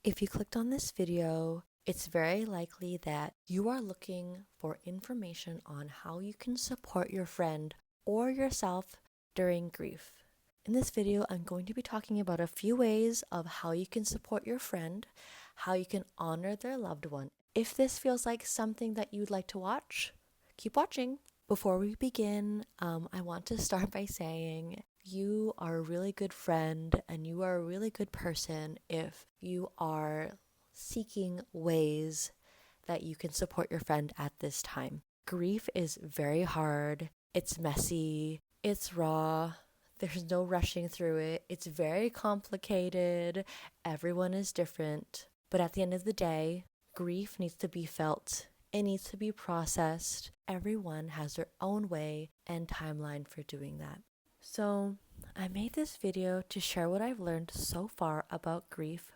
If you clicked on this video, it's very likely that you are looking for information on how you can support your friend or yourself during grief. In this video, I'm going to be talking about a few ways of how you can support your friend, how you can honor their loved one. If this feels like something that you'd like to watch, keep watching. Before we begin, I want to start by saying you are a really good friend and you are a really good person if you are seeking ways that you can support your friend at this time. Grief is very hard, it's messy, it's raw, there's no rushing through it, it's very complicated, everyone is different, but at the end of the day, grief needs to be felt. It needs to be processed. Everyone has their own way and timeline for doing that. So I made this video to share what I've learned so far about grief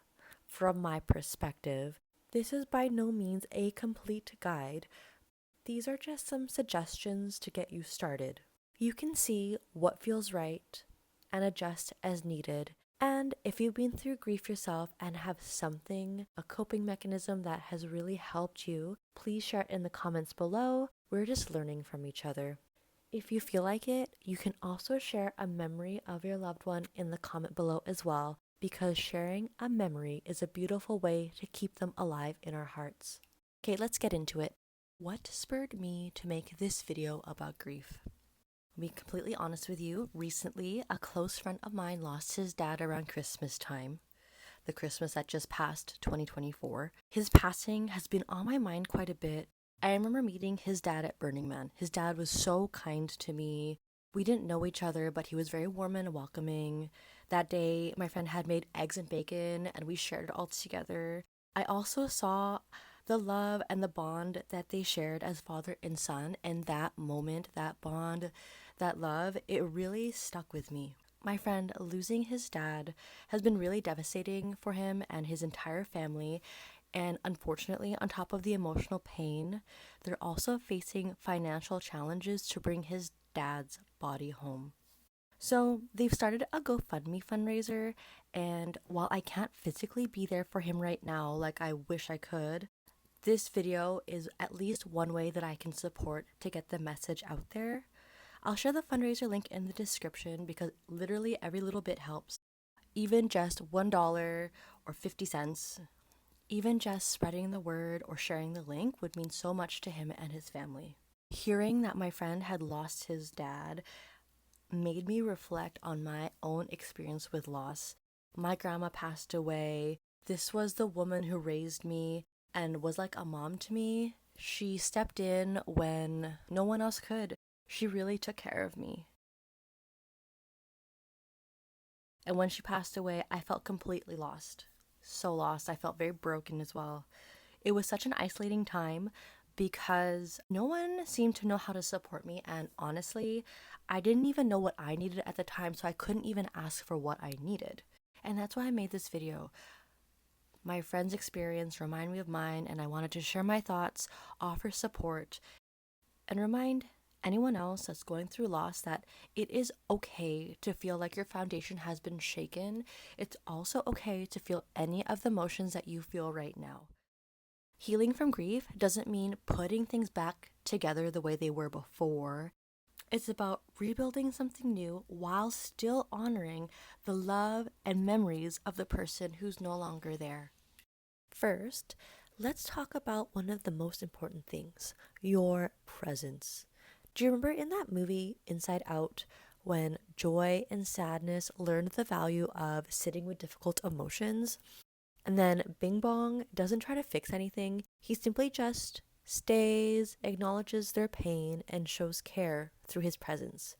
from my perspective. This is by no means a complete guide. These are just some suggestions to get you started. You can see what feels right and adjust as needed. And if you've been through grief yourself and have something, a coping mechanism that has really helped you, please share it in the comments below. We're just learning from each other. If you feel like it, you can also share a memory of your loved one in the comment below as well, because sharing a memory is a beautiful way to keep them alive in our hearts. Okay, let's get into it. What spurred me to make this video about grief? To be completely honest with you, recently a close friend of mine lost his dad around Christmas time, the Christmas that just passed, 2024. His passing has been on my mind quite a bit. I remember meeting his dad at Burning Man. His dad was so kind to me. We didn't know each other, but he was very warm and welcoming. That day, my friend had made eggs and bacon, and we shared it all together. I also saw the love and the bond that they shared as father and son, and that moment, that bond, that love, it really stuck with me. My friend losing his dad has been really devastating for him and his entire family, and unfortunately, on top of the emotional pain, they're also facing financial challenges to bring his dad's body home. So they've started a GoFundMe fundraiser, and while I can't physically be there for him right now like I wish I could, this video is at least one way that I can support to get the message out there. I'll share the fundraiser link in the description because literally every little bit helps. Even just $1 or 50 cents, even just spreading the word or sharing the link would mean so much to him and his family. Hearing that my friend had lost his dad made me reflect on my own experience with loss. My grandma passed away. This was the woman who raised me and was like a mom to me. She stepped in when no one else could. She really took care of me. And when she passed away, I felt completely lost. So lost. I felt very broken as well. It was such an isolating time because no one seemed to know how to support me, and honestly, I didn't even know what I needed at the time, so I couldn't even ask for what I needed. And that's why I made this video. My friend's experience reminded me of mine, and I wanted to share my thoughts, offer support, and remind anyone else that's going through loss that it is okay to feel like your foundation has been shaken. It's also okay to feel any of the emotions that you feel right now. Healing from grief doesn't mean putting things back together the way they were before. It's about rebuilding something new while still honoring the love and memories of the person who's no longer there. First, let's talk about one of the most important things, your presence. Do you remember in that movie, Inside Out, when joy and sadness learned the value of sitting with difficult emotions? And then Bing Bong doesn't try to fix anything. He simply just stays, acknowledges their pain, and shows care through his presence.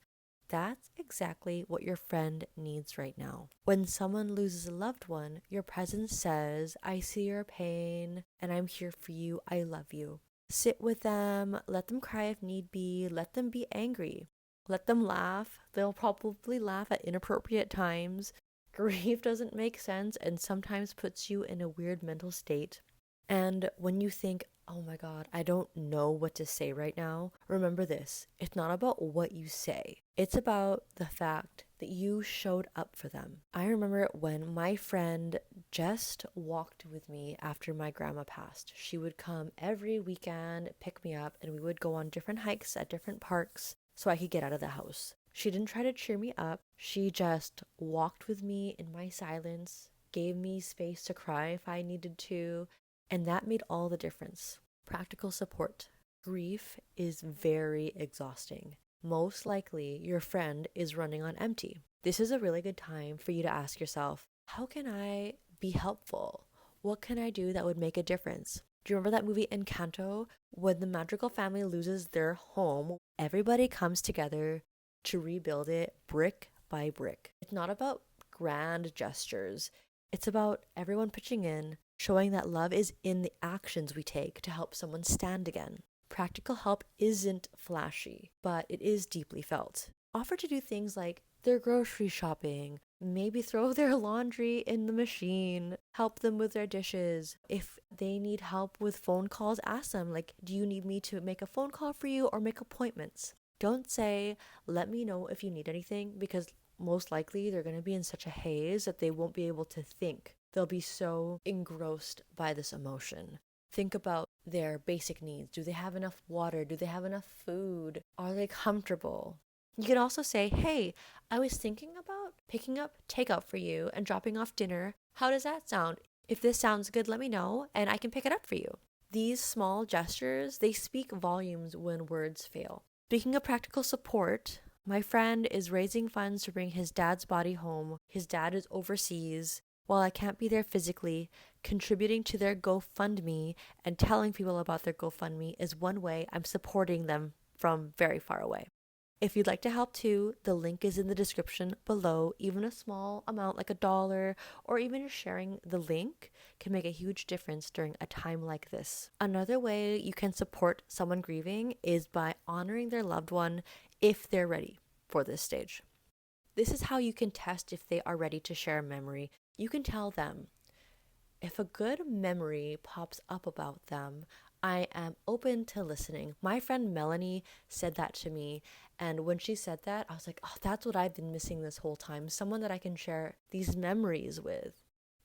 That's exactly what your friend needs right now. When someone loses a loved one, your presence says, I see your pain, and I'm here for you. I love you. Sit with them, let them cry if need be, let them be angry, let them laugh. They'll probably laugh at inappropriate times. Grief doesn't make sense and sometimes puts you in a weird mental state. And when you think, oh my God, I don't know what to say right now, remember this. It's not about what you say, it's about the fact that you showed up for them. I remember when my friend just walked with me after my grandma passed. She would come every weekend, pick me up, and we would go on different hikes at different parks so I could get out of the house. She didn't try to cheer me up. She just walked with me in my silence, gave me space to cry if I needed to, and that made all the difference. Practical support. Grief is very exhausting. Most likely, your friend is running on empty. This is a really good time for you to ask yourself, how can I be helpful? What can I do that would make a difference? Do you remember that movie Encanto? When the magical family loses their home, everybody comes together to rebuild it brick by brick. It's not about grand gestures. It's about everyone pitching in, showing that love is in the actions we take to help someone stand again. Practical help isn't flashy, but it is deeply felt. Offer to do things like their grocery shopping, maybe throw their laundry in the machine, help them with their dishes. If they need help with phone calls, ask them, like, do you need me to make a phone call for you or make appointments? Don't say, let me know if you need anything, because most likely they're going to be in such a haze that they won't be able to think. They'll be so engrossed by this emotion. Think about their basic needs. Do they have enough water? Do they have enough food? Are they comfortable? You can also say, hey, I was thinking about picking up takeout for you and dropping off dinner. How does that sound? If this sounds good, let me know and I can pick it up for you. These small gestures, they speak volumes when words fail. Speaking of practical support, my friend is raising funds to bring his dad's body home. His dad is overseas. While I can't be there physically, contributing to their GoFundMe and telling people about their GoFundMe is one way I'm supporting them from very far away. If you'd like to help too, the link is in the description below. Even a small amount like $1 or even just sharing the link can make a huge difference during a time like this. Another way you can support someone grieving is by honoring their loved one if they're ready for this stage. This is how you can test if they are ready to share a memory. You can tell them, if a good memory pops up about them, I am open to listening. My friend Melanie said that to me, and when she said that, I was like, oh, that's what I've been missing this whole time. Someone that I can share these memories with.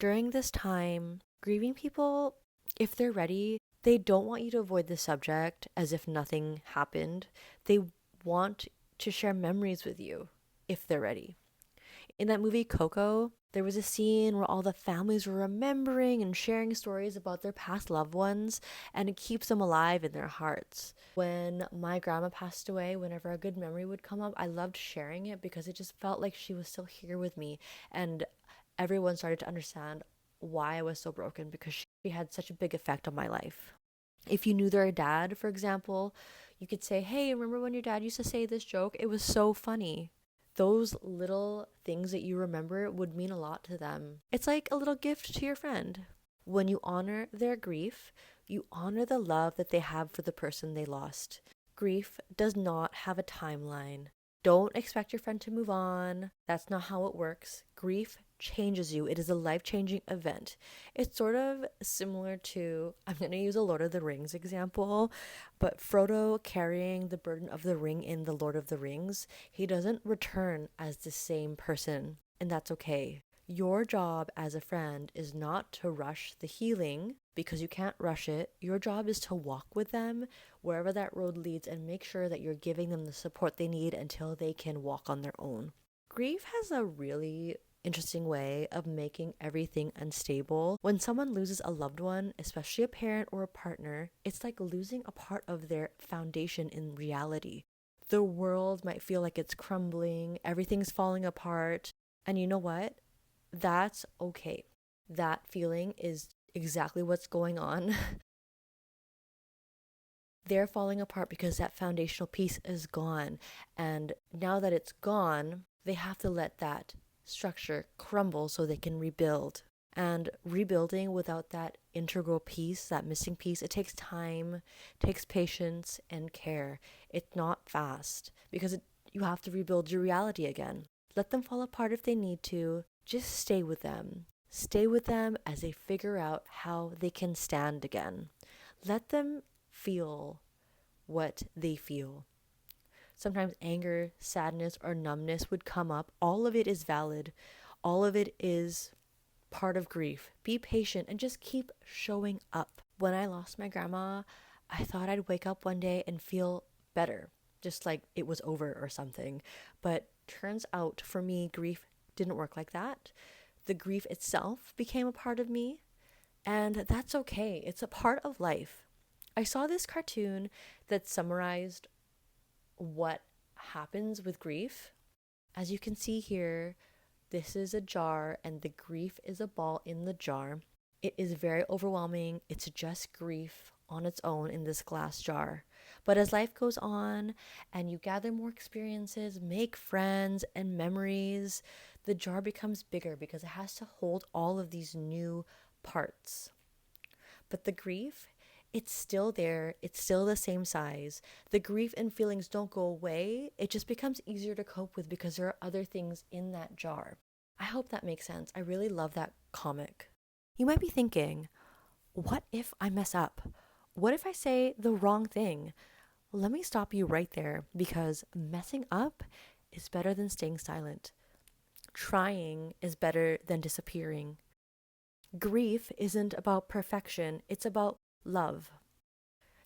During this time, grieving people, if they're ready, they don't want you to avoid the subject as if nothing happened. They want to share memories with you if they're ready. In that movie Coco, there was a scene where all the families were remembering and sharing stories about their past loved ones, and it keeps them alive in their hearts. When my grandma passed away, whenever a good memory would come up, I loved sharing it because it just felt like she was still here with me, and everyone started to understand why I was so broken because she had such a big effect on my life. If you knew their dad, for example, you could say, hey, remember when your dad used to say this joke? It was so funny. Those little things that you remember would mean a lot to them. It's like a little gift to your friend. When you honor their grief, you honor the love that they have for the person they lost. Grief does not have a timeline. Don't expect your friend to move on. That's not how it works. Grief changes you. It is a life-changing event. It's sort of similar to, I'm going to use a Lord of the Rings example, but Frodo carrying the burden of the ring in The Lord of the Rings, he doesn't return as the same person, and that's okay. Your job as a friend is not to rush the healing because you can't rush it. Your job is to walk with them wherever that road leads and make sure that you're giving them the support they need until they can walk on their own. Grief has a really interesting way of making everything unstable. When someone loses a loved one, especially a parent or a partner, it's like losing a part of their foundation in reality. The world might feel like it's crumbling, everything's falling apart, and you know what? That's okay. That feeling is exactly what's going on. They're falling apart because that foundational piece is gone. And now that it's gone, they have to let that structure crumble so they can rebuild. And rebuilding without that integral piece, that missing piece, it takes time, takes patience and care. It's not fast because you have to rebuild your reality again. Let them fall apart if they need to. Just stay with them. Stay with them as they figure out how they can stand again. Let them feel what they feel. Sometimes anger, sadness, or numbness would come up. All of it is valid. All of it is part of grief. Be patient and just keep showing up. When I lost my grandma, I thought I'd wake up one day and feel better, just like it was over or something. But turns out for me, grief didn't work like that. The grief itself became a part of me, and that's okay. It's a part of life. I saw this cartoon that summarized what happens with grief. As you can see here, this is a jar and the grief is a ball in the jar. It is very overwhelming. It's just grief on its own in this glass jar. But as life goes on and you gather more experiences, make friends and memories, the jar becomes bigger because it has to hold all of these new parts. But the grief, it's still there. It's still the same size. The grief and feelings don't go away. It just becomes easier to cope with because there are other things in that jar. I hope that makes sense. I really love that comic. You might be thinking, what if I mess up? What if I say the wrong thing? Let me stop you right there, because messing up is better than staying silent. Trying is better than disappearing. Grief isn't about perfection, it's about love.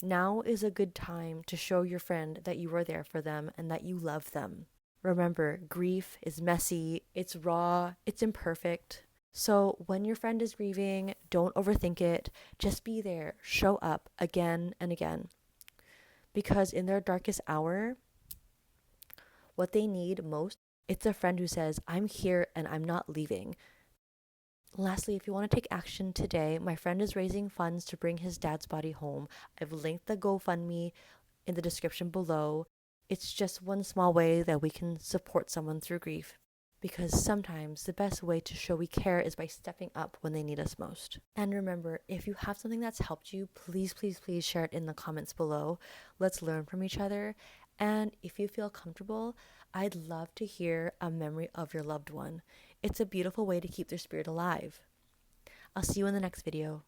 Now is a good time to show your friend that you are there for them and that you love them. Remember, grief is messy, it's raw, it's imperfect. So when your friend is grieving, don't overthink it. Just be there. Show up again and again. Because in their darkest hour, what they need most, it's a friend who says, I'm here and I'm not leaving. Lastly, if you want to take action today, my friend is raising funds to bring his dad's body home. I've linked the GoFundMe in the description below. It's just one small way that we can support someone through grief. Because sometimes the best way to show we care is by stepping up when they need us most. And remember, if you have something that's helped you, please, please, please share it in the comments below. Let's learn from each other. And if you feel comfortable, I'd love to hear a memory of your loved one. It's a beautiful way to keep their spirit alive. I'll see you in the next video.